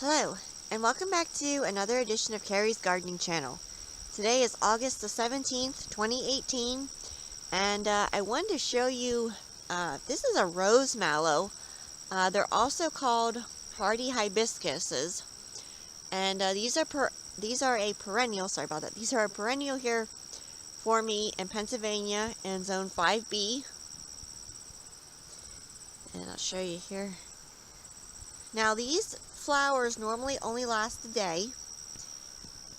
Hello, and welcome back to another edition of Carrie's Gardening Channel. Today is August the 17th, 2018, and I wanted to show you, this is a rose mallow. They're also called hardy hibiscuses, and these are a perennial, sorry about that, these are a perennial here for me in Pennsylvania in zone 5B, and I'll show you here. Now these flowers normally only last a day,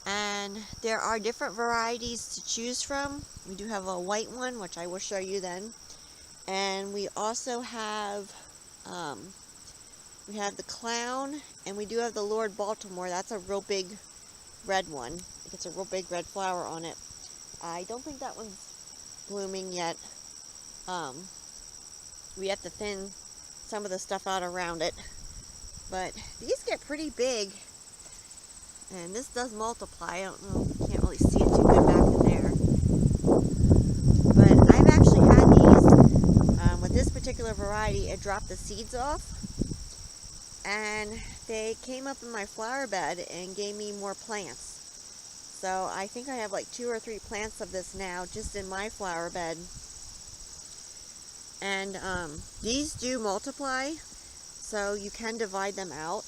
and there are different varieties to choose from. We do have a white one, which I will show you then, and we also have the clown, and we do have the Lord Baltimore. That's a real big red one. It gets a real big red flower on it. I don't think that one's blooming yet. We have to thin some of the stuff out around it. But these get pretty big, and this does multiply. I don't know, you can't really see it too good back in there. But I've actually had these, with this particular variety, it dropped the seeds off, and they came up in my flower bed and gave me more plants. So I think I have like 2 or 3 plants of this now just in my flower bed. And these do multiply, so you can divide them out.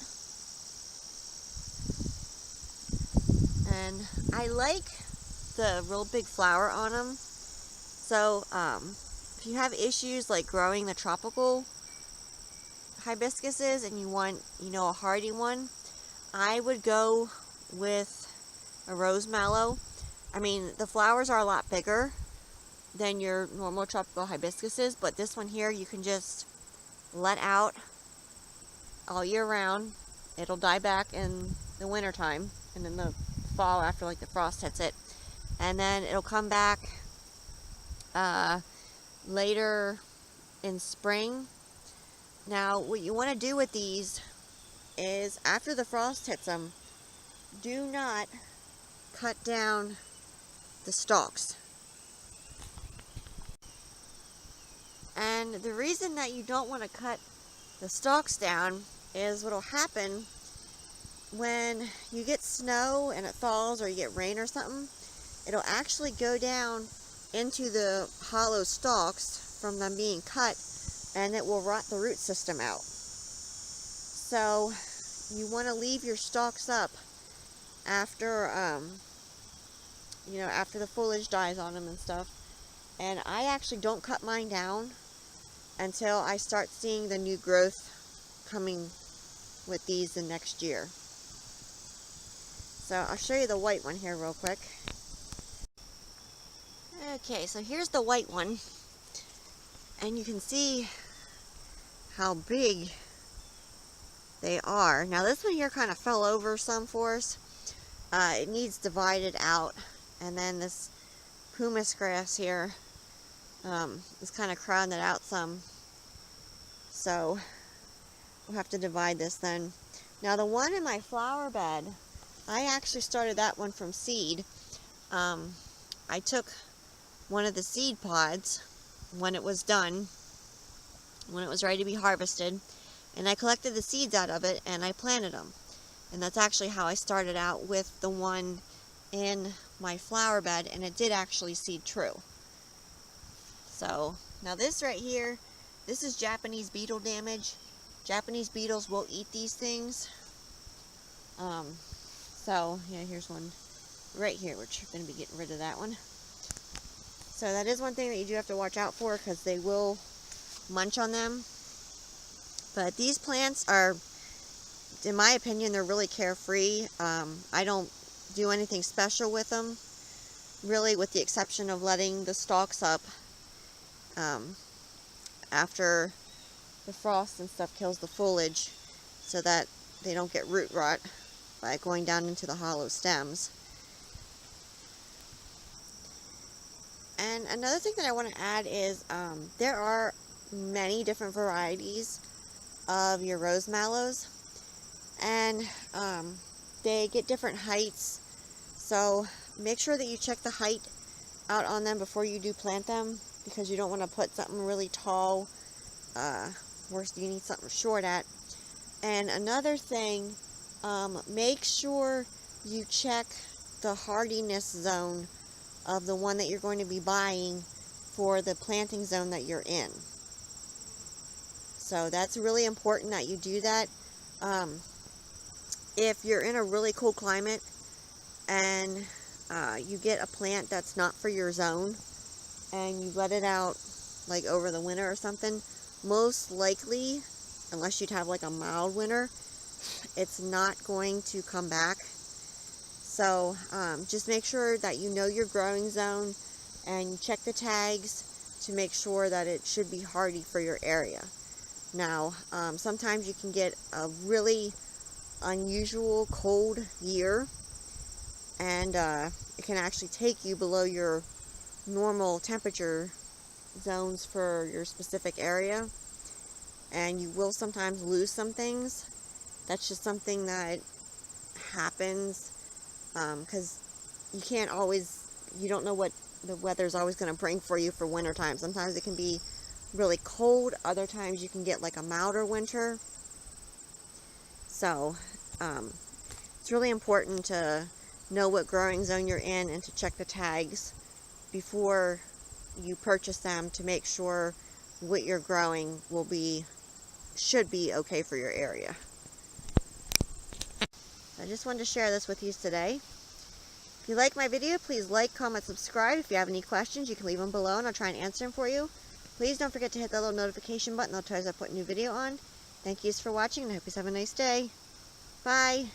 And I like the real big flower on them. So if you have issues like growing the tropical hibiscuses and you want, a hardy one, I would go with a rose mallow. I mean, the flowers are a lot bigger than your normal tropical hibiscuses, but this one here you can just let out all year round. It'll die back in the winter time and in the fall after like the frost hits it, and then it'll come back later in spring. Now what you want to do with these is after the frost hits them, do not cut down the stalks. And the reason that you don't want to cut the stalks down is what'll happen when you get snow and it thaws, or you get rain or something. It'll actually go down into the hollow stalks from them being cut, and it will rot the root system out. So you want to leave your stalks up after after the foliage dies on them and stuff. And I actually don't cut mine down until I start seeing the new growth coming with these the next year. So I'll show you the white one here real quick. Okay, so here's the white one, and you can see how big they are. Now this one here kind of fell over some for us. It needs divided out, and then this pumice grass here is kind of crowding it out some, so we'll have to divide this then. Now the one in my flower bed, I actually started that one from seed. I took one of the seed pods when it was done, when it was ready to be harvested, and I collected the seeds out of it and I planted them. And that's actually how I started out with the one in my flower bed, and it did actually seed true. So now this right here, this is Japanese beetle damage. Japanese beetles will eat these things. So yeah, here's one right here. We're going to be getting rid of that one. So that is one thing that you do have to watch out for, because they will munch on them. But these plants are, in my opinion, they're really carefree. I don't do anything special with them, really, with the exception of letting the stalks up after the frost and stuff kills the foliage, so that they don't get root rot by going down into the hollow stems. And another thing that I want to add is there are many different varieties of your rose mallows, and they get different heights, so make sure that you check the height out on them before you do plant them, because you don't want to put something really tall where you need something short at. And another thing, make sure you check the hardiness zone of the one that you're going to be buying for the planting zone that you're in. So that's really important that you do that. If you're in a really cold climate and you get a plant that's not for your zone and you let it out like over the winter or something, most likely, unless you'd have like a mild winter, it's not going to come back. So just make sure that you know your growing zone and you check the tags to make sure that it should be hardy for your area. Now, sometimes you can get a really unusual cold year, and it can actually take you below your normal temperature zones for your specific area, and you will sometimes lose some things. That's just something that happens because you don't know what the weather's always going to bring for you for winter time. Sometimes it can be really cold, other times you can get like a milder winter. So it's really important to know what growing zone you're in and to check the tags before you purchase them to make sure what you're growing should be okay for your area. I just wanted to share this with you today. If you like my video, please like, comment, subscribe. If you have any questions, you can leave them below and I'll try and answer them for you. Please don't forget to hit that little notification button. That'll tell you as I put a new video on. Thank you for watching and I hope you have a nice day. Bye.